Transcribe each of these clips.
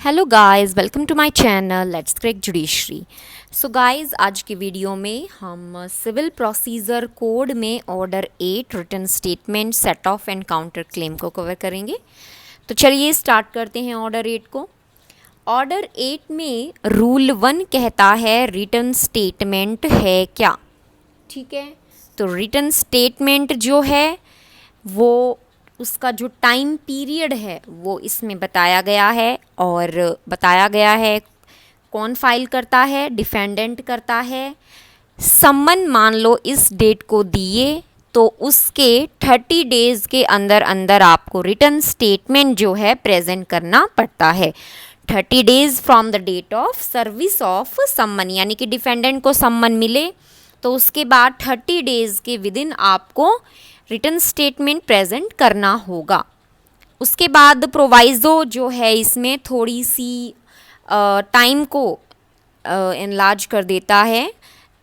Hello guys, welcome to my channel let's crack judiciary. So guys, आज की video में हम सिविल प्रोसीजर कोड में order 8 written statement set off and counter claim को cover करेंगे। तो चलिए स्टार्ट करते हैं ऑर्डर 8 को। ऑर्डर 8 में रूल 1 कहता है रिटन स्टेटमेंट है क्या। ठीक है, तो रिटन स्टेटमेंट जो है वो उसका जो टाइम पीरियड है वो इसमें बताया गया है, और बताया गया है कौन फाइल करता है, डिफेंडेंट करता है। सम्मन मान लो इस डेट को दिए तो उसके 30 डेज़ के अंदर अंदर आपको रिटन स्टेटमेंट जो है प्रेजेंट करना पड़ता है। 30 days from the date of service of summon, यानी कि डिफेंडेंट को सम्मन मिले तो उसके बाद 30 डेज़ के विद इन आपको रिटन स्टेटमेंट प्रेजेंट करना होगा। उसके बाद प्रोवाइज़ो जो है इसमें थोड़ी सी टाइम को एनलार्ज कर देता है।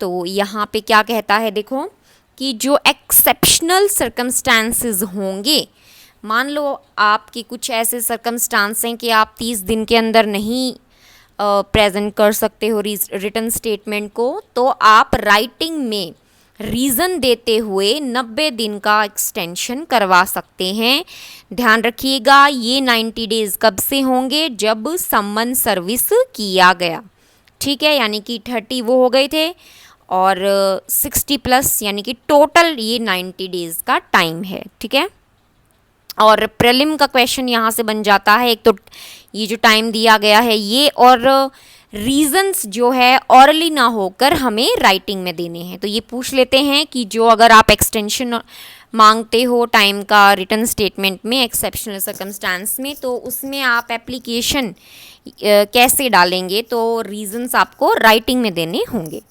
तो यहाँ पे क्या कहता है, देखो कि जो एक्सेप्शनल सर्कमस्टांसेस होंगे, मान लो आपके कुछ ऐसे सर्कमस्टांस हैं कि आप 30 दिन के अंदर नहीं प्रेजेंट कर सकते हो रिटन स्टेटमेंट को, तो आप राइटिंग में रीज़न देते हुए 90 दिन का एक्सटेंशन करवा सकते हैं। ध्यान रखिएगा, ये 90 डेज़ कब से होंगे, जब सम्मन सर्विस किया गया। ठीक है, यानी कि 30 वो हो गए थे और 60 प्लस, यानी कि टोटल ये 90 डेज़ का टाइम है। ठीक है, और प्रीलिम का क्वेश्चन यहाँ से बन जाता है। एक तो ये जो टाइम दिया गया है ये, और रीजंस जो है ऑरली ना होकर हमें राइटिंग में देने हैं। तो ये पूछ लेते हैं कि जो अगर आप एक्सटेंशन मांगते हो टाइम का रिटन स्टेटमेंट में एक्सेप्शनल सर्कमस्टांस में, तो उसमें आप एप्लीकेशन कैसे डालेंगे, तो रीजंस आपको राइटिंग में देने होंगे।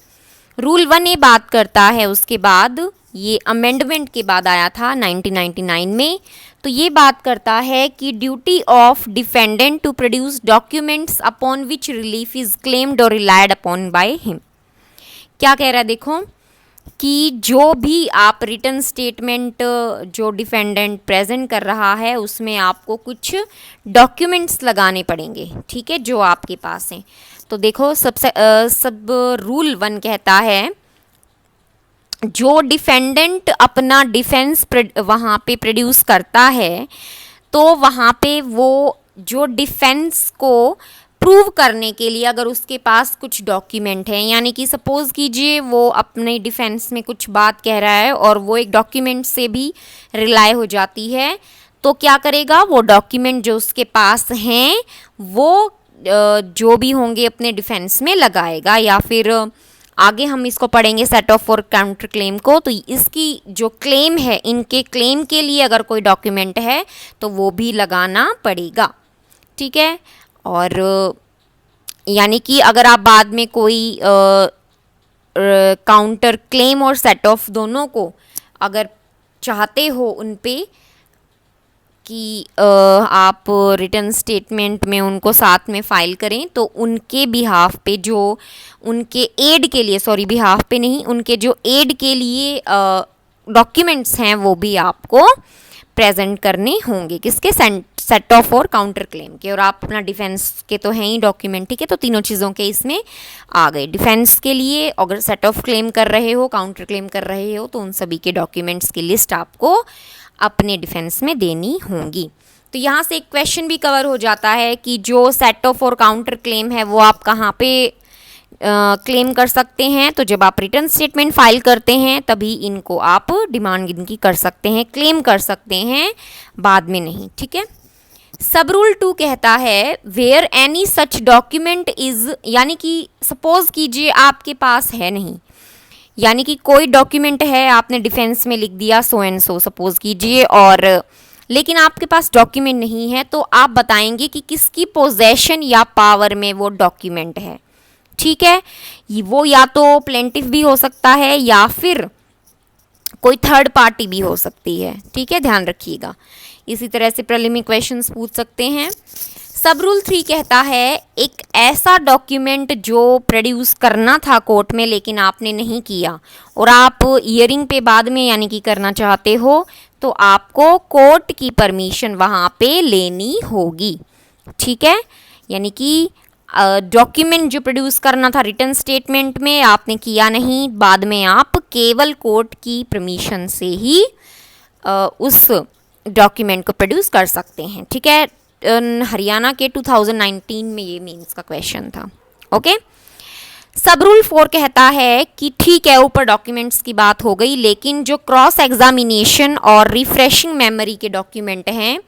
रूल 1 ये बात करता है, उसके बाद ये अमेंडमेंट के बाद आया था 1999 में। तो ये बात करता है कि duty of defendant to produce documents upon which relief is claimed और रिलायड अपॉन बाय हिम। क्या कह रहा है, देखो कि जो भी आप रिटन स्टेटमेंट जो डिफेंडेंट प्रेजेंट कर रहा है उसमें आपको कुछ डॉक्यूमेंट्स लगाने पड़ेंगे। ठीक है, जो आपके पास हैं। तो देखो सब रूल 1 कहता है जो डिफेंडेंट अपना डिफेंस वहाँ पे प्रोड्यूस करता है, तो वहाँ पे वो जो डिफेंस को प्रूव करने के लिए अगर उसके पास कुछ डॉक्यूमेंट है, यानी कि सपोज़ कीजिए वो अपने डिफेंस में कुछ बात कह रहा है और वो एक डॉक्यूमेंट से भी रिलाई हो जाती है, तो क्या करेगा, वो डॉक्यूमेंट जो उसके पास हैं वो जो भी होंगे अपने डिफेंस में लगाएगा। या फिर आगे हम इसको पढ़ेंगे सेट ऑफ और काउंटर क्लेम को। तो इसकी जो क्लेम है, इनके क्लेम के लिए अगर कोई डॉक्यूमेंट है तो वो भी लगाना पड़ेगा। ठीक है, और यानी कि अगर आप बाद में कोई काउंटर क्लेम और सेट ऑफ दोनों को अगर चाहते हो उन पे कि आप रिटन स्टेटमेंट में उनको साथ में फाइल करें, तो उनके बिहाफ पे जो उनके एड के लिए, सॉरी बिहाफ पे नहीं, उनके जो एड के लिए डॉक्यूमेंट्स हैं वो भी आपको प्रेजेंट करने होंगे। किसके, सेट ऑफ और काउंटर क्लेम के। और आप अपना डिफेंस के तो हैं ही डॉक्यूमेंट। ठीक है, तो तीनों चीज़ों के इसमें आ गए। डिफेंस के लिए अगर सेट ऑफ क्लेम कर रहे हो, काउंटर क्लेम कर रहे हो, तो उन सभी के डॉक्यूमेंट्स की लिस्ट आपको अपने डिफेंस में देनी होंगी। तो यहाँ से एक क्वेश्चन भी कवर हो जाता है कि जो सेट ऑफ और काउंटर क्लेम है वो आप कहाँ पे क्लेम कर सकते हैं। तो जब आप रिटर्न स्टेटमेंट फाइल करते हैं तभी इनको आप डिमांड इनकी कर सकते हैं, क्लेम कर सकते हैं, बाद में नहीं। ठीक है, सब रूल 2 कहता है where any such document is, यानी कि सपोज कीजिए आपके पास है नहीं, यानी कि कोई डॉक्यूमेंट है, आपने डिफेंस में लिख दिया सो एंड सो सपोज कीजिए, और लेकिन आपके पास डॉक्यूमेंट नहीं है, तो आप बताएंगे कि किसकी पोजेशन या पावर में वो डॉक्यूमेंट है। ठीक है, वो या तो प्लेंटिफ भी हो सकता है या फिर कोई थर्ड पार्टी भी हो सकती है। ठीक है, ध्यान रखिएगा। इसी तरह से प्रीलिमिनरी क्वेश्चंस पूछ सकते हैं। सब रूल 3 कहता है एक ऐसा डॉक्यूमेंट जो प्रोड्यूस करना था कोर्ट में लेकिन आपने नहीं किया और आप हियरिंग पे बाद में यानी कि करना चाहते हो, तो आपको कोर्ट की परमिशन वहाँ पे लेनी होगी। ठीक है, यानी कि डॉक्यूमेंट जो प्रोड्यूस करना था रिटर्न स्टेटमेंट में आपने किया नहीं, बाद में आप केवल कोर्ट की परमिशन से ही उस डॉक्यूमेंट को प्रोड्यूस कर सकते हैं। ठीक है, हरियाणा के 2019 में ये मीन्स का क्वेश्चन था। ओके, सब रूल 4 कहता है कि ठीक है, ऊपर डॉक्यूमेंट्स की बात हो गई, लेकिन जो क्रॉस एग्जामिनेशन और रिफ्रेशिंग मेमोरी के डॉक्यूमेंट हैं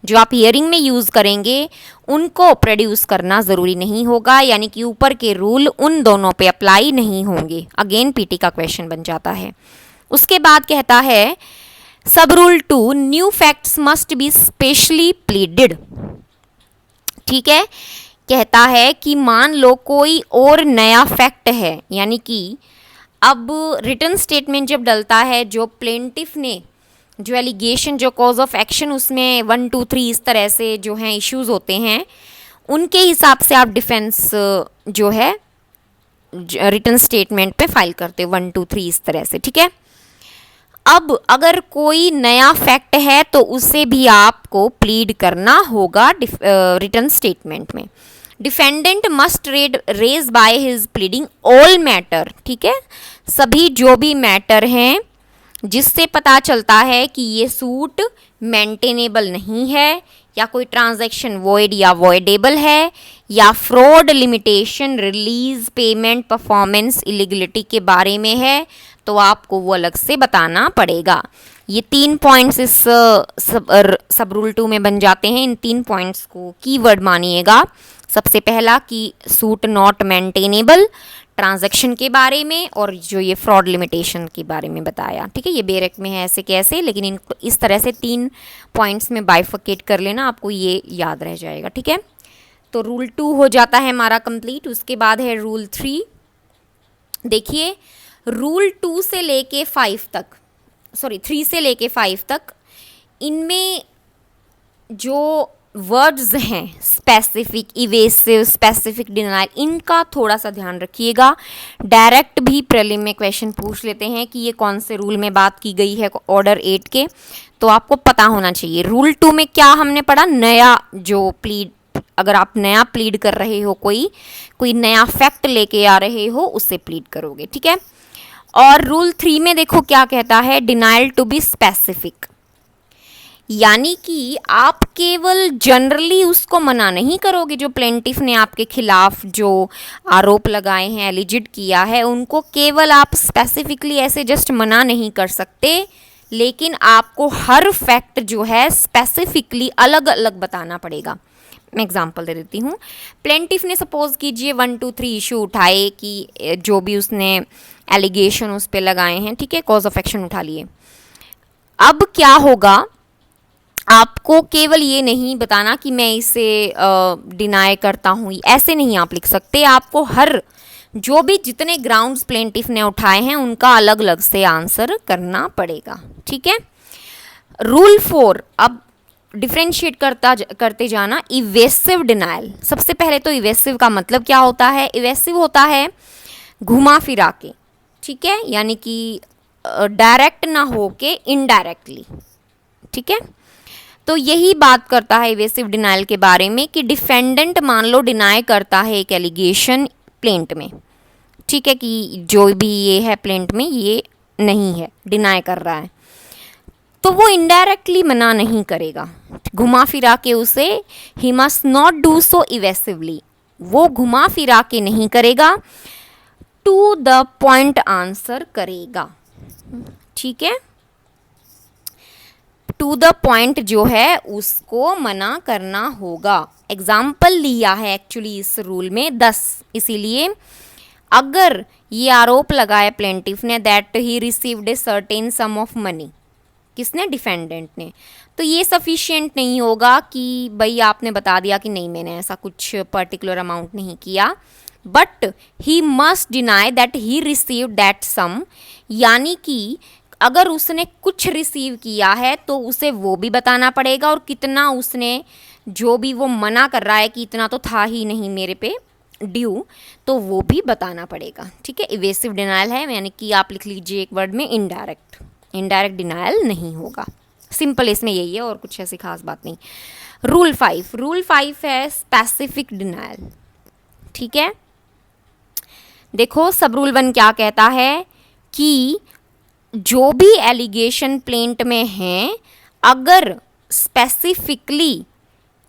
जो आप हियरिंग में यूज़ करेंगे उनको प्रोड्यूस करना ज़रूरी नहीं होगा, यानी कि ऊपर के रूल उन दोनों पे अप्लाई नहीं होंगे। अगेन पीटी का क्वेश्चन बन जाता है। उसके बाद कहता है सब rule 2, new facts must be specially pleaded. ठीक है, कहता है कि मान लो कोई और नया फैक्ट है, यानी कि अब रिटर्न स्टेटमेंट जब डलता है, जो प्लेंटिफ ने जो एलिगेशन, जो कॉज ऑफ एक्शन उसमें 1 2 3 इस तरह से जो हैं इश्यूज होते हैं, उनके हिसाब से आप डिफेंस जो है रिटर्न स्टेटमेंट पे फाइल करते हो 1 2 3 इस तरह से। ठीक है, अब अगर कोई नया फैक्ट है तो उसे भी आपको प्लीड करना होगा रिटर्न स्टेटमेंट में। Defendant must raise by his pleading all matter. ठीक है, सभी जो भी मैटर हैं जिससे पता चलता है कि ये सूट मेंटेनेबल नहीं है, या कोई ट्रांजैक्शन वॉइड या वॉइडेबल है, या fraud, limitation, release, payment, performance, illegality के बारे में है, तो आपको वो अलग से बताना पड़ेगा। ये 3 पॉइंट्स इस सब रूल 2 में बन जाते हैं। इन 3 पॉइंट्स को कीवर्ड मानिएगा। सबसे पहला कि सूट नॉट मेंटेनेबल, ट्रांजैक्शन के बारे में, और जो ये फ्रॉड लिमिटेशन के बारे में बताया। ठीक है, ये बेरेक में है ऐसे कैसे, लेकिन इनको इस तरह से 3 पॉइंट्स में बाइफिकेट कर लेना, आपको ये याद रह जाएगा। ठीक है, तो रूल 2 हो जाता है हमारा कंप्लीट। उसके बाद है रूल 3। देखिए, रूल 2 से लेके 5 तक, सॉरी 3 से लेके 5 तक, इनमें जो वर्ड्स हैं स्पेसिफिक, इवेसिव, स्पेसिफिक, डिनाइल, इनका थोड़ा सा ध्यान रखिएगा। डायरेक्ट भी प्रीलिम में क्वेश्चन पूछ लेते हैं कि ये कौन से रूल में बात की गई है ऑर्डर 8 के, तो आपको पता होना चाहिए। रूल 2 में क्या हमने पढ़ा, नया जो प्लीड, अगर आप नया प्लीड कर रहे हो, कोई नया फैक्ट लेके आ रहे हो, उससे प्लीड करोगे। ठीक है, और रूल 3 में देखो क्या कहता है, डिनाइल टू बी स्पेसिफिक, यानी कि आप केवल जनरली उसको मना नहीं करोगे। जो प्लेंटिफ ने आपके खिलाफ जो आरोप लगाए हैं, एलिजिड किया है, उनको केवल आप स्पेसिफिकली ऐसे जस्ट मना नहीं कर सकते, लेकिन आपको हर फैक्ट जो है स्पेसिफिकली अलग अलग बताना पड़ेगा। मैं एग्जांपल दे देती हूँ। प्लेंटिफ ने सपोज कीजिए 1 2 3 इशू उठाए कि जो भी उसने एलिगेशन उस पर लगाए हैं, ठीक है, कॉज ऑफ एक्शन उठा लिए। अब क्या होगा, आपको केवल ये नहीं बताना कि मैं इसे डिनाई करता हूँ, ऐसे नहीं आप लिख सकते। आपको हर जो भी जितने ग्राउंड्स प्लेंटिफ ने उठाए हैं उनका अलग अलग से आंसर करना पड़ेगा। ठीक है, रूल 4 अब डिफ्रेंशिएट करते जाना। इवेसिव डिनाइल, सबसे पहले तो इवेसिव का मतलब क्या होता है। इवेसिव होता है घुमा फिरा के, ठीक है, यानी कि डायरेक्ट ना हो के इनडायरेक्टली। ठीक है, तो यही बात करता है इवेसिव डिनाइल के बारे में कि डिफेंडेंट मान लो डिनाई करता है एक एलिगेशन प्लेंट में, ठीक है, कि जो भी ये है प्लेंट में ये नहीं है, डिनाई कर रहा है, तो वो इनडायरेक्टली मना नहीं करेगा घुमा फिरा के उसे। He must not do so evasively, वो घुमा फिरा के नहीं करेगा, टू द पॉइंट आंसर करेगा। ठीक है, टू द पॉइंट जो है उसको मना करना होगा। एग्जाम्पल लिया है एक्चुअली इस रूल में 10, इसीलिए अगर ये आरोप लगाया प्लेंटिफ ने that he received a certain some of money, किसने, डिफेंडेंट ने, तो ये सफिशिएंट नहीं होगा कि भाई आपने बता दिया कि नहीं मैंने ऐसा कुछ पर्टिकुलर अमाउंट नहीं किया, but he must deny that he received that sum, यानी कि अगर उसने कुछ रिसीव किया है तो उसे वो भी बताना पड़ेगा, और कितना उसने, जो भी वो मना कर रहा है कि इतना तो था ही नहीं मेरे पे ड्यू, तो वो भी बताना पड़ेगा। ठीक है, इवेसिव डिनाइल है, यानी कि आप लिख लीजिए एक वर्ड में इनडायरेक्ट डिनाइल नहीं होगा। सिंपल इसमें यही है और कुछ ऐसी खास बात नहीं। रूल 5 है स्पेसिफिक डिनायल। ठीक है, देखो सब रूल 1 क्या कहता है कि जो भी एलिगेशन प्लेंट में हैं अगर स्पेसिफिकली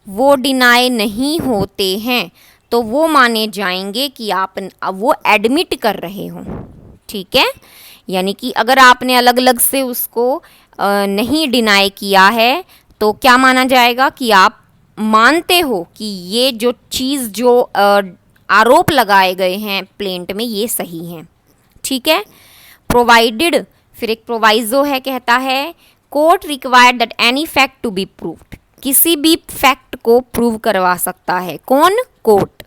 वो डिनाई नहीं होते हैं तो वो माने जाएंगे कि आप वो एडमिट कर रहे हो। ठीक है, यानी कि अगर आपने अलग अलग से उसको नहीं डिनाई किया है तो क्या माना जाएगा कि आप मानते हो कि ये जो चीज़ जो आरोप लगाए गए हैं प्लेंट में ये सही हैं। ठीक है, प्रोवाइडेड, फिर एक प्रोवाइजो है, कहता है court required that any fact to be proved, किसी भी फैक्ट को प्रूव करवा सकता है कौन, कोर्ट,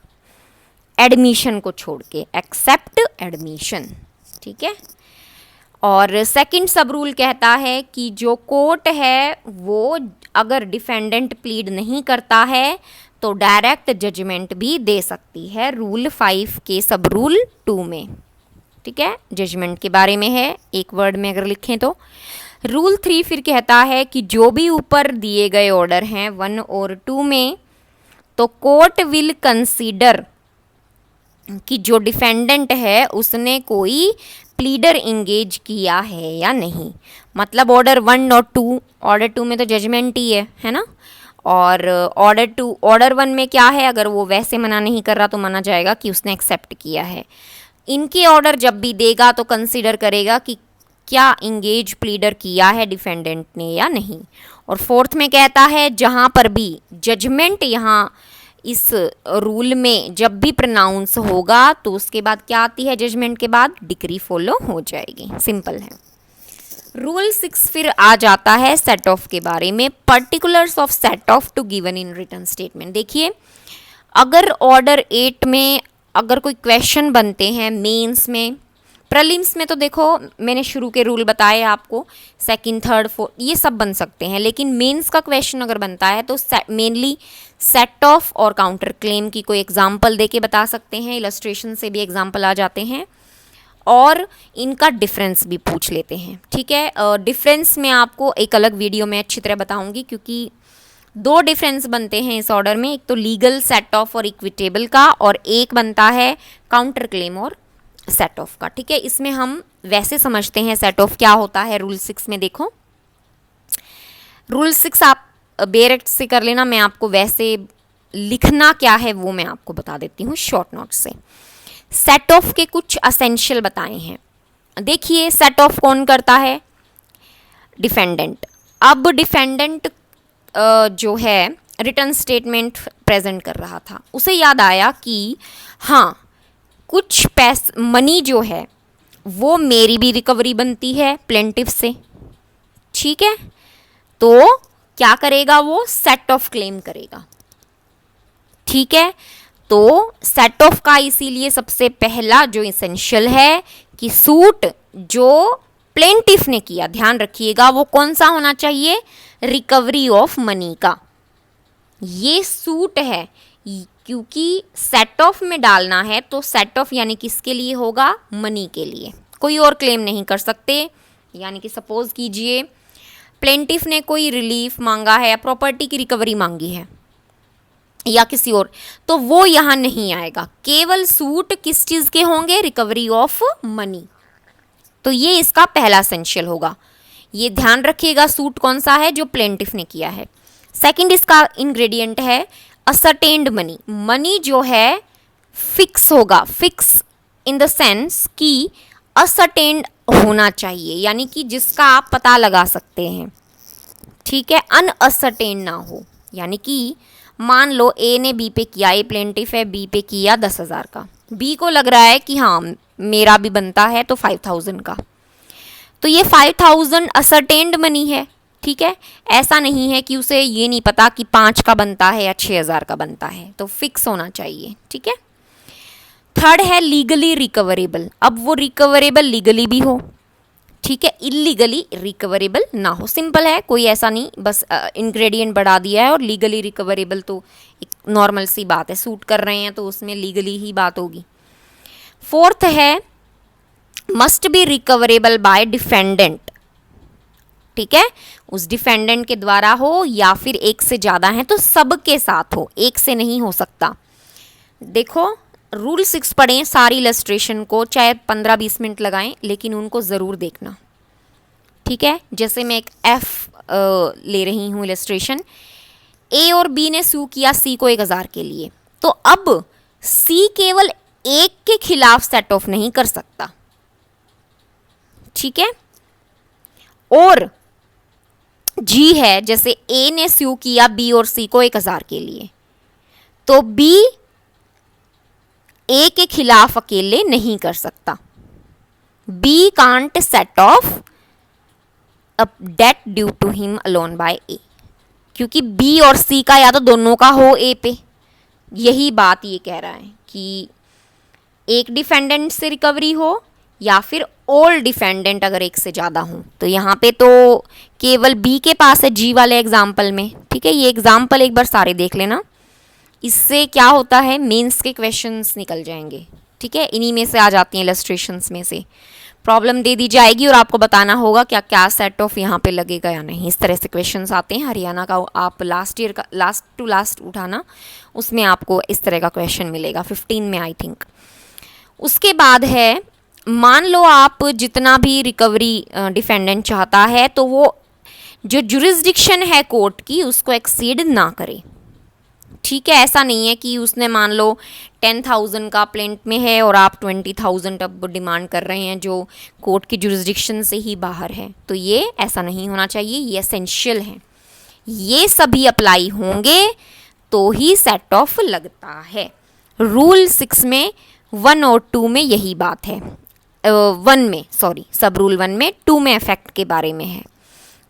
एडमिशन को छोड़ के, एक्सेप्ट एडमिशन। ठीक है, और सेकंड सब रूल कहता है कि जो कोर्ट है वो अगर डिफेंडेंट प्लीड नहीं करता है तो डायरेक्ट जजमेंट भी दे सकती है, रूल 5 के सब रूल 2 में। ठीक है, जजमेंट के बारे में है, एक वर्ड में अगर लिखें तो। रूल 3 फिर कहता है कि जो भी ऊपर दिए गए ऑर्डर हैं 1 और 2 में, तो कोर्ट विल कंसीडर कि जो डिफेंडेंट है उसने कोई प्लीडर इंगेज किया है या नहीं। मतलब ऑर्डर 1 और 2, ऑर्डर 2 में तो जजमेंट ही है ना, और ऑर्डर 1 में क्या है, अगर वो वैसे मना नहीं कर रहा तो माना जाएगा कि उसने एक्सेप्ट किया है। इनके ऑर्डर जब भी देगा तो कंसीडर करेगा कि क्या इंगेज प्लीडर किया है डिफेंडेंट ने या नहीं। और फोर्थ में कहता है जहाँ पर भी जजमेंट यहाँ इस रूल में जब भी प्रोनाउंस होगा तो उसके बाद क्या आती है, जजमेंट के बाद डिक्री फॉलो हो जाएगी। सिंपल है। रूल 6 फिर आ जाता है सेट ऑफ के बारे में, particulars of set off to given in written statement. देखिए, अगर ऑर्डर 8 में अगर कोई क्वेश्चन बनते हैं मेंस में, प्रीलिम्स में तो देखो मैंने शुरू के रूल बताए आपको, सेकंड, थर्ड, फोर्थ ये सब बन सकते हैं, लेकिन मेंस का क्वेश्चन अगर बनता है तो मेनली सेट ऑफ और काउंटर क्लेम की कोई एग्जांपल देके बता सकते हैं, इलस्ट्रेशन से भी एग्जांपल आ जाते हैं, और इनका डिफरेंस भी पूछ लेते हैं। ठीक है, डिफरेंस में आपको एक अलग वीडियो में अच्छी तरह बताऊंगी, क्योंकि 2 डिफरेंस बनते हैं इस ऑर्डर में, एक तो लीगल सेट ऑफ और इक्विटेबल का, और एक बनता है काउंटर क्लेम और सेट ऑफ का। ठीक है, इसमें हम वैसे समझते हैं सेट ऑफ क्या होता है। रूल 6 में देखो, रूल 6 आप बेरेक्ट से कर लेना, मैं आपको वैसे लिखना क्या है वो मैं आपको बता देती हूँ शॉर्ट नोट से। सेट ऑफ के कुछ असेंशियल बताए हैं। देखिए, सेट ऑफ कौन करता है, डिफेंडेंट। अब डिफेंडेंट जो है रिटर्न स्टेटमेंट प्रेजेंट कर रहा था, उसे याद आया कि हाँ कुछ मनी जो है वो मेरी भी रिकवरी बनती है प्लेंटिफ से। ठीक है, तो क्या करेगा, वो सेट ऑफ क्लेम करेगा। ठीक है, तो सेट ऑफ का इसीलिए सबसे पहला जो इसेंशियल है कि सूट जो प्लेंटिफ ने किया, ध्यान रखिएगा वो कौन सा होना चाहिए, रिकवरी ऑफ मनी का। ये सूट है, क्योंकि सेट ऑफ में डालना है तो सेट ऑफ यानी किसके लिए होगा, मनी के लिए, कोई और क्लेम नहीं कर सकते। यानी कि सपोज कीजिए प्लेंटिफ ने कोई रिलीफ मांगा है या प्रॉपर्टी की रिकवरी मांगी है या किसी और, तो वो यहाँ नहीं आएगा, केवल सूट किस चीज़ के होंगे, रिकवरी ऑफ मनी। तो ये इसका पहला एसेंशियल होगा, ये ध्यान रखिएगा सूट कौन सा है, जो प्लेंटिफ ने किया है। सेकंड इसका इंग्रेडिएंट है असर्टेन्ड मनी। मनी जो है फिक्स होगा, फिक्स इन द सेंस कि असर्टेन्ड होना चाहिए, यानी कि जिसका आप पता लगा सकते हैं। ठीक है, अनअसर्टेन्ड ना हो, यानी कि मान लो ए ने बी पे किया, ए प्लेंटिफ है, बी पे किया 10,000 का, बी को लग रहा है कि हाँ मेरा भी बनता है तो 5,000 का, तो ये 5,000 असर्टेन्ड मनी है। ठीक है, ऐसा नहीं है कि उसे ये नहीं पता कि 5 का बनता है या 6,000 का बनता है, तो फिक्स होना चाहिए। ठीक है, थर्ड है लीगली रिकवरेबल। अब वो रिकवरेबल लीगली भी हो, ठीक है, इलीगली रिकवरेबल ना हो। सिंपल है, कोई ऐसा नहीं, बस इंग्रेडिएंट बढ़ा दिया है, और लीगली रिकवरेबल तो एक नॉर्मल सी बात है, सूट कर रहे हैं तो उसमें लीगली ही बात होगी। फोर्थ है must be recoverable by defendant ठीक है, उस डिफेंडेंट के द्वारा हो या फिर एक से ज़्यादा हैं तो सबके साथ हो, एक से नहीं हो सकता। देखो रूल 6 पढ़ें सारी इलस्ट्रेशन को, चाहे 15-20 मिनट लगाएं लेकिन उनको ज़रूर देखना, ठीक है। जैसे मैं एक एफ ले रही हूँ इलस्ट्रेशन, ए और बी ने सू किया सी को 1000 के लिए, तो अब सी केवल एक के खिलाफ सेट ऑफ नहीं कर सकता, ठीक है। और जी है, जैसे ए ने सू किया बी और सी को 1000 के लिए, तो बी ए के खिलाफ अकेले नहीं कर सकता। B can't set off a debt due to him alone by A, क्योंकि बी और सी का या तो दोनों का हो ए पे, यही बात ये कह रहा है कि एक डिफेंडेंट से रिकवरी हो या फिर ऑल डिफेंडेंट अगर एक से ज़्यादा हो। तो यहाँ पे तो केवल बी के पास है जी वाले एग्जाम्पल में, ठीक है। ये एग्जाम्पल एक बार सारे देख लेना, इससे क्या होता है मेंस के क्वेश्चंस निकल जाएंगे, ठीक है। इन्हीं में से आ जाती हैं इलस्ट्रेशंस में से प्रॉब्लम दे दी जाएगी और आपको बताना होगा क्या क्या सेट ऑफ यहाँ पे लगेगा या नहीं। इस तरह से क्वेश्चंस आते हैं हरियाणा का, आप लास्ट ईयर का लास्ट टू लास्ट उठाना, उसमें आपको इस तरह का क्वेश्चन मिलेगा 15 में आई थिंक। उसके बाद है, मान लो आप जितना भी रिकवरी डिफेंडेंट चाहता है तो वो जो जुरिस्डिक्शन है कोर्ट की उसको एक्सीड ना करे, ठीक है। ऐसा नहीं है कि उसने मान लो 10,000 का प्लेंट में है और आप 20,000 अब डिमांड कर रहे हैं जो कोर्ट की जुरिस्डिक्शन से ही बाहर है, तो ये ऐसा नहीं होना चाहिए, ये एसेंशियल है। ये सभी अप्लाई होंगे तो ही सेट ऑफ लगता है। रूल 6 में 1 और 2 में यही बात है, 1 में सॉरी सब रूल 1 में, 2 में इफेक्ट के बारे में है।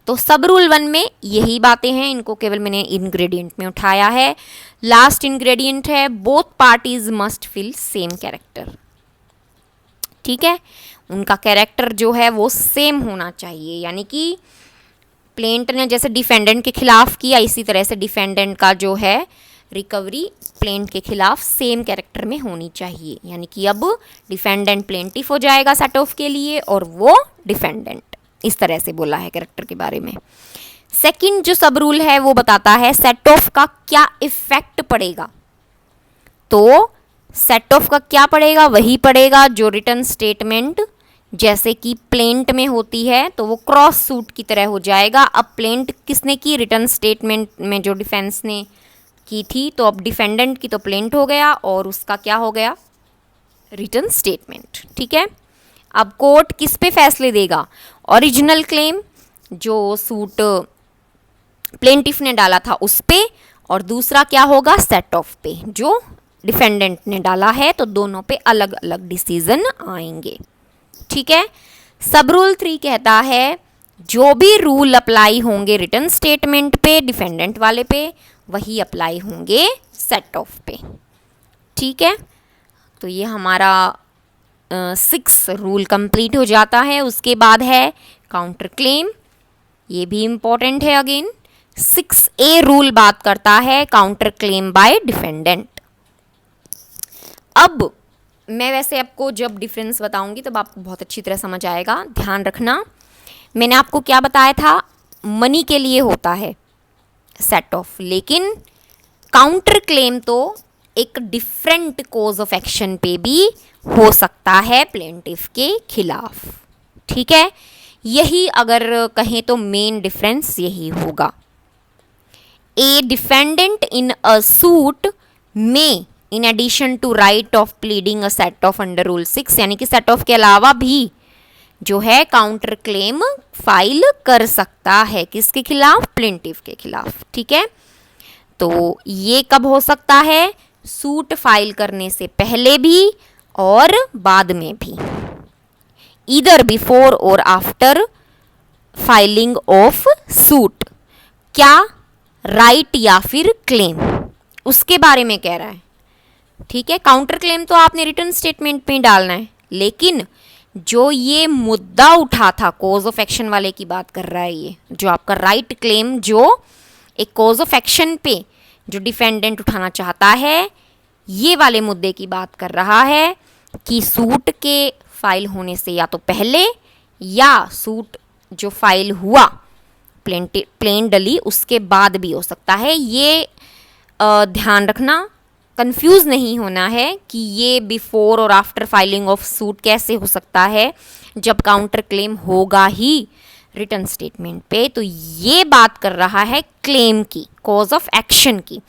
तो सब रूल 1 में यही बातें हैं, इनको केवल मैंने इंग्रेडिएंट में उठाया है। लास्ट इंग्रेडिएंट है both parties must fill same character, ठीक है। उनका कैरेक्टर जो है वो सेम होना चाहिए, यानी कि प्लेंट ने जैसे डिफेंडेंट के खिलाफ किया इसी तरह से डिफेंडेंट का जो है रिकवरी प्लेंट के खिलाफ सेम कैरेक्टर में होनी चाहिए, यानी कि अब डिफेंडेंट प्लेंटिफ हो जाएगा सेट ऑफ के लिए और वो डिफेंडेंट, इस तरह से बोला है कैरेक्टर के बारे में। सेकंड जो सब रूल है वो बताता है सेट ऑफ का क्या इफेक्ट पड़ेगा। तो सेट ऑफ का क्या पड़ेगा, वही पड़ेगा जो रिटर्न स्टेटमेंट जैसे कि प्लेंट में होती है, तो वो क्रॉस सूट की तरह हो जाएगा। अब प्लेंट किसने की, रिटर्न स्टेटमेंट में जो डिफेंस ने की थी, तो अब डिफेंडेंट की तो प्लेंट हो गया और उसका क्या हो गया, रिटर्न स्टेटमेंट, ठीक है। अब कोर्ट किस पे फैसले देगा, ओरिजिनल क्लेम जो सूट प्लेंटिफ ने डाला था उस पे, और दूसरा क्या होगा सेट ऑफ पे जो डिफेंडेंट ने डाला है, तो दोनों पे अलग अलग डिसीजन आएंगे, ठीक है। सब रूल 3 कहता है जो भी रूल अप्लाई होंगे रिटर्न स्टेटमेंट पे डिफेंडेंट वाले पे, वही अप्लाई होंगे सेट ऑफ पे, ठीक है। तो ये हमारा 6 रूल कंप्लीट हो जाता है। उसके बाद है काउंटर क्लेम, ये भी इम्पॉर्टेंट है अगेन। 6A रूल बात करता है काउंटर क्लेम बाय डिफेंडेंट। अब मैं वैसे आपको जब डिफरेंस बताऊंगी तब आपको बहुत अच्छी तरह समझ आएगा, ध्यान रखना। मैंने आपको क्या बताया था, मनी के लिए होता है सेट ऑफ, लेकिन काउंटर क्लेम तो एक डिफरेंट कोज ऑफ एक्शन पे भी हो सकता है प्लेंटिफ के खिलाफ, ठीक है। यही अगर कहें तो मेन डिफरेंस यही होगा। ए डिफेंडेंट इन अ सूट में in addition to right of pleading a set off under rule 6, यानी कि सेट ऑफ के अलावा भी जो है काउंटर क्लेम फाइल कर सकता है, किसके खिलाफ, प्लेंटिफ के खिलाफ, ठीक है। तो ये कब हो सकता है, सूट फाइल करने से पहले भी और बाद में भी, ईदर बिफोर और आफ्टर फाइलिंग ऑफ सूट। क्या राइट या फिर क्लेम, उसके बारे में कह रहा है, ठीक है। काउंटर क्लेम तो आपने रिटर्न स्टेटमेंट में डालना है, लेकिन जो ये मुद्दा उठा था कॉज ऑफ एक्शन वाले की बात कर रहा है, ये जो आपका राइट क्लेम जो एक कॉज ऑफ एक्शन पे जो डिफेंडेंट उठाना चाहता है, ये वाले मुद्दे की बात कर रहा है कि सूट के फाइल होने से या तो पहले या सूट जो फाइल हुआ प्लेन डली उसके बाद भी हो सकता है। ये ध्यान रखना, कंफ्यूज नहीं होना है कि ये बिफोर और आफ्टर फाइलिंग ऑफ सूट कैसे हो सकता है जब काउंटर क्लेम होगा ही रिटर्न स्टेटमेंट पे। तो ये बात कर रहा है क्लेम की, कॉज ऑफ एक्शन की,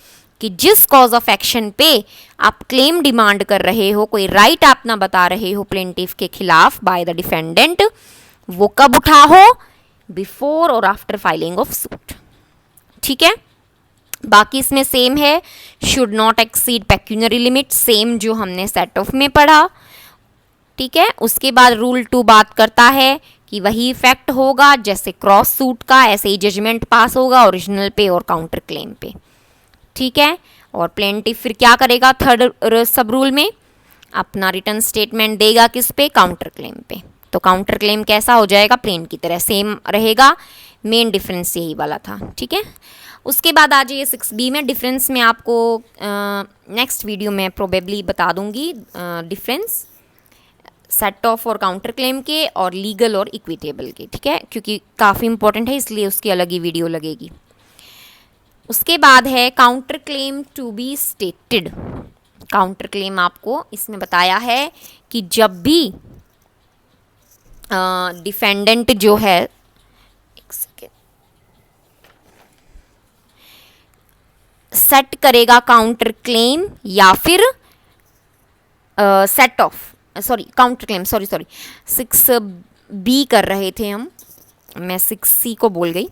कि जिस कॉज ऑफ एक्शन पे आप क्लेम डिमांड कर रहे हो, कोई राइट आप ना बता रहे हो प्लेंटिफ के खिलाफ बाय द डिफेंडेंट, वो कब उठा हो, बिफोर और आफ्टर फाइलिंग ऑफ सूट। ठीक है, बाकी इसमें सेम है, should not exceed pecuniary limit, same जो हमने सेट ऑफ में पढ़ा। ठीक है, उसके बाद रूल 2 बात करता है कि वही इफेक्ट होगा जैसे क्रॉस सूट का, ऐसे ही जजमेंट पास होगा ओरिजिनल पे और काउंटर क्लेम पे। ठीक है, और प्लेंटिफ फिर क्या करेगा, थर्ड सब रूल में अपना रिटर्न स्टेटमेंट देगा किस पे, काउंटर क्लेम पे। तो काउंटर क्लेम कैसा हो जाएगा, प्लेन की तरह सेम रहेगा, मेन डिफरेंस यही वाला था। ठीक है, उसके बाद आ जाइए 6B में। डिफरेंस में आपको नेक्स्ट वीडियो में प्रोबेबली बता दूंगी डिफरेंस सेट ऑफ और काउंटर क्लेम के और लीगल और इक्विटेबल के। ठीक है, क्योंकि काफ़ी इंपॉर्टेंट है इसलिए उसकी अलग ही वीडियो लगेगी। उसके बाद है counter claim to be stated. Counter claim आपको इसमें बताया है कि जब भी डिफेंडेंट जो है, एक सेकेंड, सेट करेगा काउंटर क्लेम या फिर set of, sorry counter claim, sorry 6B कर रहे थे हम, मैं 6C को बोल गई।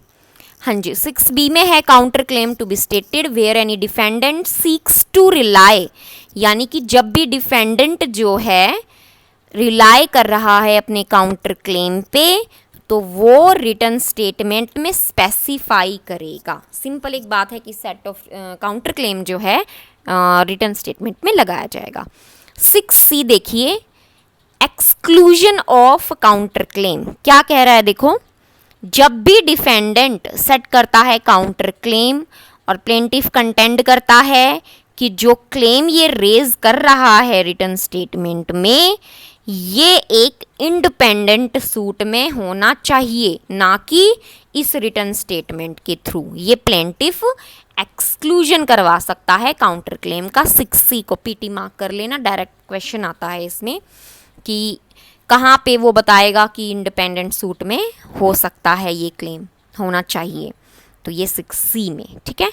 हाँ जी, 6B में है counter claim to be stated where any defendant seeks to rely, यानी कि जब भी डिफेंडेंट जो है रिलाई कर रहा है अपने काउंटर क्लेम पे, तो वो रिटर्न स्टेटमेंट में स्पेसिफाई करेगा। सिंपल एक बात है कि सेट ऑफ काउंटर क्लेम जो है रिटर्न स्टेटमेंट में लगाया जाएगा। 6C देखिए, एक्सक्लूजन ऑफ काउंटर क्लेम क्या कह रहा है, देखो, जब भी डिफेंडेंट सेट करता है काउंटर क्लेम और प्लेंटिफ कंटेंड करता है कि जो क्लेम ये रेज कर रहा है रिटर्न स्टेटमेंट में, ये एक इंडिपेंडेंट सूट में होना चाहिए, ना कि इस रिटर्न स्टेटमेंट के थ्रू। ये प्लेंटिफ एक्सक्लूजन करवा सकता है काउंटर क्लेम का। 6C को पीटी मार्क कर लेना, डायरेक्ट क्वेश्चन आता है इसमें कि कहाँ पे वो बताएगा कि इंडिपेंडेंट सूट में हो सकता है ये क्लेम होना चाहिए। तो ये 6C में। ठीक है,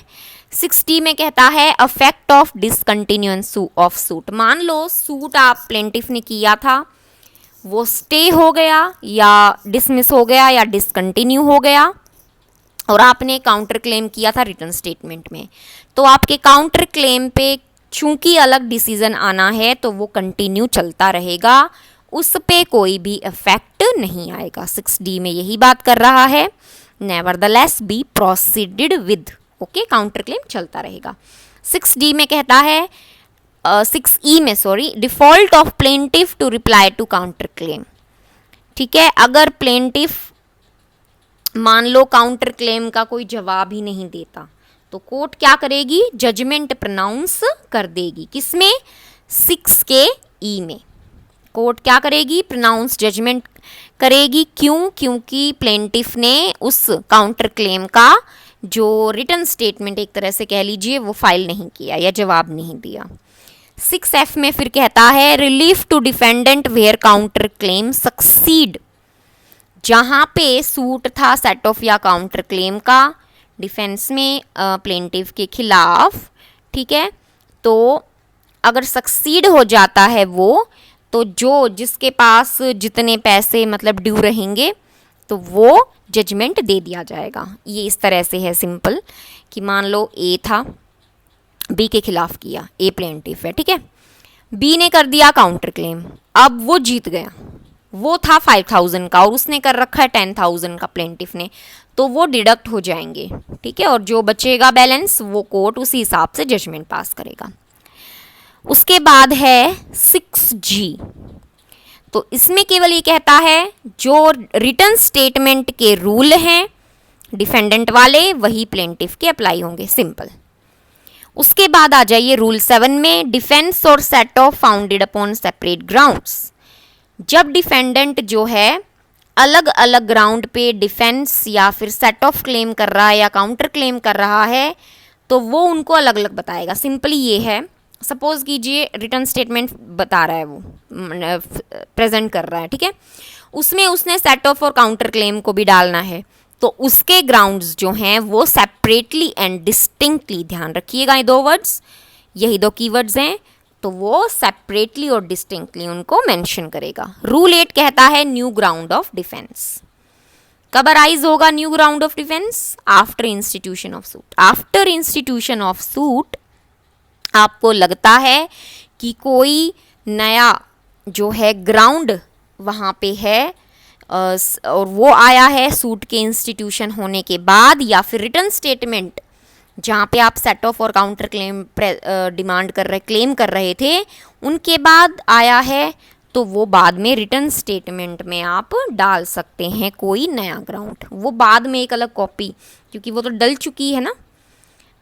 6D में कहता है अफेक्ट ऑफ डिसकंटिन्यूएंस ऑफ सूट। मान लो सूट आप प्लेंटिफ ने किया था, वो स्टे हो गया या डिसमिस हो गया या डिसकंटिन्यू हो गया, और आपने काउंटर क्लेम किया था रिटर्न स्टेटमेंट में, तो आपके काउंटर क्लेम पे चूंकि अलग डिसीजन आना है तो वो कंटिन्यू चलता रहेगा, उस पे कोई भी इफेक्ट नहीं आएगा। 6D में यही बात कर रहा है, nevertheless be proceeded with, okay, counter claim चलता रहेगा। 6D में कहता है 6E में sorry, default of plaintiff to reply to counter claim. ठीक है, अगर प्लेंटिफ मान लो काउंटर क्लेम का कोई जवाब ही नहीं देता, तो कोर्ट क्या करेगी, जजमेंट प्रोनाउंस कर देगी। किसमें, 6E में कोर्ट क्या करेगी, प्रोनाउंस जजमेंट करेगी। क्यों, क्योंकि प्लेंटिफ ने उस काउंटर क्लेम का जो रिटर्न स्टेटमेंट एक तरह से कह लीजिए वो फाइल नहीं किया या जवाब नहीं दिया। 6F में फिर कहता है relief to defendant where counter claim succeed. जहाँ पे सूट था सेट ऑफ या काउंटर क्लेम का डिफेंस में प्लेंटिफ के खिलाफ, ठीक है, तो अगर सक्सीड हो जाता है वो, तो जो जिसके पास जितने पैसे मतलब ड्यू रहेंगे तो वो जजमेंट दे दिया जाएगा। ये इस तरह से है सिंपल, कि मान लो ए था, बी के खिलाफ किया, ए प्लेंटिफ है, ठीक है, बी ने कर दिया काउंटर क्लेम, अब वो जीत गया, वो था 5000 का और उसने कर रखा है 10,000 का प्लेंटिफ ने, तो वो डिडक्ट हो जाएंगे, ठीक है, और जो बचेगा बैलेंस वो कोर्ट उसी हिसाब से जजमेंट पास करेगा। उसके बाद है 6G, तो इसमें केवल ये कहता है जो रिटर्न स्टेटमेंट के रूल हैं डिफेंडेंट वाले वही प्लेंटिफ के अप्लाई होंगे, सिंपल। उसके बाद आ जाइए रूल 7 में, डिफेंस और set of founded upon separate grounds. जब डिफेंडेंट जो है अलग अलग ग्राउंड पे डिफेंस या फिर सेट ऑफ क्लेम कर रहा है या काउंटर क्लेम कर रहा है, तो वो उनको अलग अलग बताएगा। सिंपली ये है, सपोज कीजिए रिटर्न स्टेटमेंट बता रहा है, वो प्रेजेंट कर रहा है, ठीक है, उसमें उसने सेट ऑफ और काउंटर क्लेम को भी डालना है, तो उसके ग्राउंड्स जो हैं वो सेपरेटली एंड डिस्टिंक्टली, ध्यान रखिएगा ये दो वर्ड्स, यही दो कीवर्ड्स हैं, तो वो सेपरेटली और डिस्टिंक्टली उनको मेंशन करेगा। रूल 8 कहता है न्यू ग्राउंड ऑफ डिफेंस कब अराइज होगा? New ground of defence after institution of suit. After institution of suit आपको लगता है कि कोई नया जो है ग्राउंड वहाँ पे है और वो आया है सूट के इंस्टीट्यूशन होने के बाद, या फिर रिटर्न स्टेटमेंट जहाँ पे आप सेट ऑफ और काउंटर क्लेम डिमांड कर रहे क्लेम कर रहे थे उनके बाद आया है, तो वो बाद में रिटर्न स्टेटमेंट में आप डाल सकते हैं कोई नया ग्राउंड, वो बाद में एक अलग कॉपी, क्योंकि वो तो डल चुकी है ना,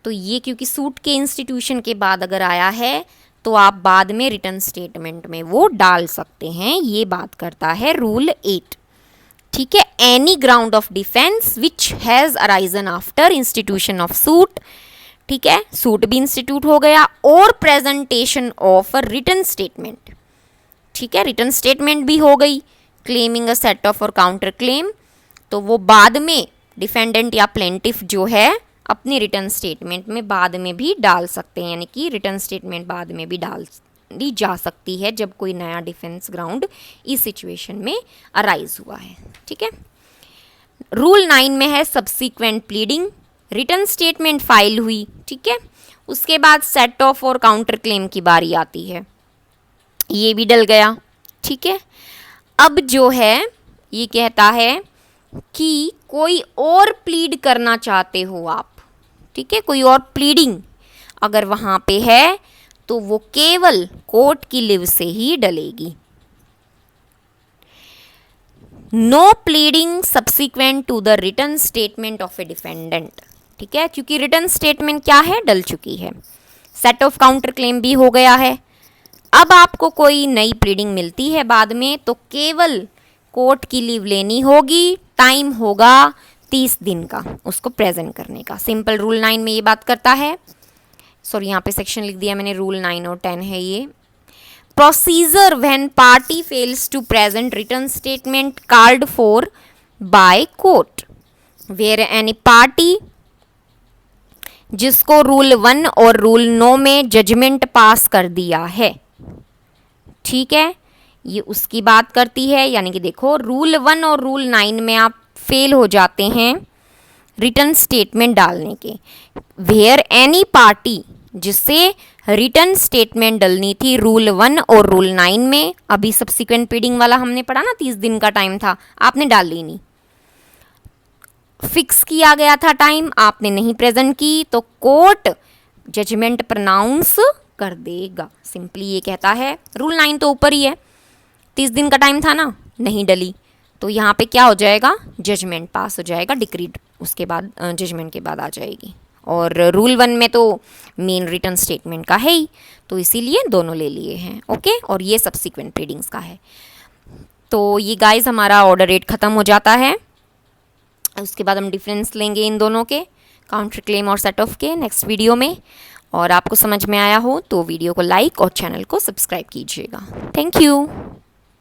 तो ये क्योंकि सूट के इंस्टीट्यूशन के बाद अगर आया है तो आप बाद में रिटर्न स्टेटमेंट में वो डाल सकते हैं। ये बात करता है रूल 8, ठीक है। Any ground of defence which has arisen after institution of suit, ठीक है, सूट भी इंस्टीट्यूट हो गया, और प्रेजेंटेशन ऑफ रिटर्न स्टेटमेंट, ठीक है, रिटर्न स्टेटमेंट भी हो गई, क्लेमिंग अ सेट ऑफ और काउंटर क्लेम, तो वो बाद में डिफेंडेंट या प्लेंटिफ जो है अपनी रिटर्न स्टेटमेंट में बाद में भी डाल सकते हैं, यानी कि रिटर्न स्टेटमेंट बाद में भी डाल दी जा सकती है जब कोई नया डिफेंस ग्राउंड इस सिचुएशन में अराइज हुआ है, ठीक है। रूल 9 में है subsequent pleading. Return statement file हुई, ठीक है, उसके बाद सेट ऑफ और काउंटर क्लेम की बारी आती है, ये भी डल गया, ठीक है। अब जो है ये कहता है कि कोई और प्लीड करना चाहते हो आप, ठीक है, कोई और प्लीडिंग अगर वहाँ पे है तो वो केवल कोर्ट की लिव से ही डलेगी। No pleading subsequent to the return statement of a defendant, ठीक है, क्योंकि रिटर्न स्टेटमेंट क्या है, डल चुकी है, सेट ऑफ काउंटर क्लेम भी हो गया है। अब आपको कोई नई प्लीडिंग मिलती है बाद में, तो केवल कोर्ट की लीव लेनी होगी, टाइम होगा 30 दिन का उसको प्रेजेंट करने का। सिंपल रूल 9 में ये बात करता है, सॉरी यहाँ पे सेक्शन लिख दिया मैंने, रूल 9 और 10 है ये। Procedure when party fails to present return statement called for by court, where any party जिसको रूल 1 और रूल 9 में जजमेंट पास कर दिया है, ठीक है, ये उसकी बात करती है। यानी कि देखो रूल 1 और रूल 9 में आप फेल हो जाते हैं रिटर्न स्टेटमेंट डालने के, वेयर एनी पार्टी जिससे रिटर्न स्टेटमेंट डलनी थी रूल 1 और रूल 9 में, अभी सब्सिक्वेंट प्लीडिंग वाला हमने पढ़ा ना, 30 दिन का टाइम था, आपने डाली नहीं, फिक्स किया गया था टाइम, आपने नहीं प्रेजेंट की, तो कोर्ट जजमेंट प्रोनाउंस कर देगा। सिंपली ये कहता है, रूल 9 तो ऊपर ही है, 30 दिन का टाइम था ना, नहीं डली, तो यहाँ पे क्या हो जाएगा, जजमेंट पास हो जाएगा, डिक्री उसके बाद जजमेंट के बाद आ जाएगी। और रूल 1 में तो मेन रिटर्न स्टेटमेंट का है ही, तो इसीलिए दोनों ले लिए हैं, ओके, और ये सब्सिक्वेंट प्लीडिंग्स का है। तो ये गाइस हमारा ऑर्डर रेट ख़त्म हो जाता है, उसके बाद हम डिफरेंस लेंगे इन दोनों के, काउंटर क्लेम और सेट ऑफ के, नेक्स्ट वीडियो में। और आपको समझ में आया हो तो वीडियो को लाइक और चैनल को सब्सक्राइब कीजिएगा। Thank you.